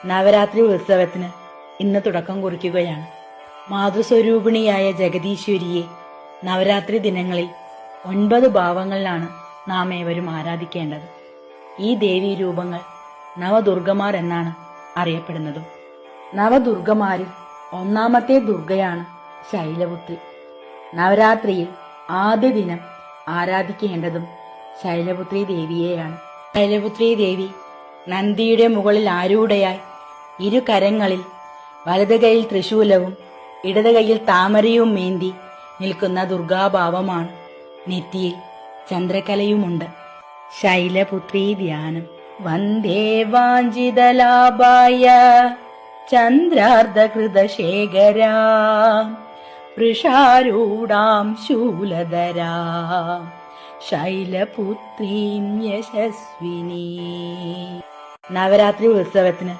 നവരാത്രി ഉത്സവത്തിന് ഇന്ന് തുടക്കം കുറിക്കുകയാണ്. മാതൃസ്വരൂപിണിയായ ജഗദീശ്വരിയെ നവരാത്രി ദിനങ്ങളിൽ 9 ഭാവങ്ങളിലാണ് നാം ഏവരും ആരാധിക്കേണ്ടത്. ഈ ദേവീ രൂപങ്ങൾ നവദുർഗമാർ എന്നാണ് അറിയപ്പെടുന്നതും. നവദുർഗമാരിൽ ഒന്നാമത്തെ ദുർഗയാണ് ശൈലപുത്രി. നവരാത്രിയിൽ ആദ്യ ദിനം ആരാധിക്കേണ്ടതും ശൈലപുത്രി ദേവിയെയാണ്. ശൈലപുത്രി ദേവി നന്ദിയുടെ മുകളിൽ ആരൂഢയായി ഇരു കരങ്ങളിൽ വലത് കൈയിൽ ത്രിശൂലവും ഇടത് കൈയിൽ താമരയും മേന്തി നിൽക്കുന്ന ദുർഗാഭാവമാണ്. നെറ്റിയിൽ ചന്ദ്രകലയുമുണ്ട്. ശൈലപുത്രി ധ്യാനം. വന്ദേ വാഞ്ചിതലാഭായ ചന്ദ്രാർദ്ധകൃതശേഖരാ വൃഷാരൂഢാം ശൂലധരാ ശൈലപുത്രീം യശസ്വിനി. നവരാത്രി ഉത്സവത്തിന്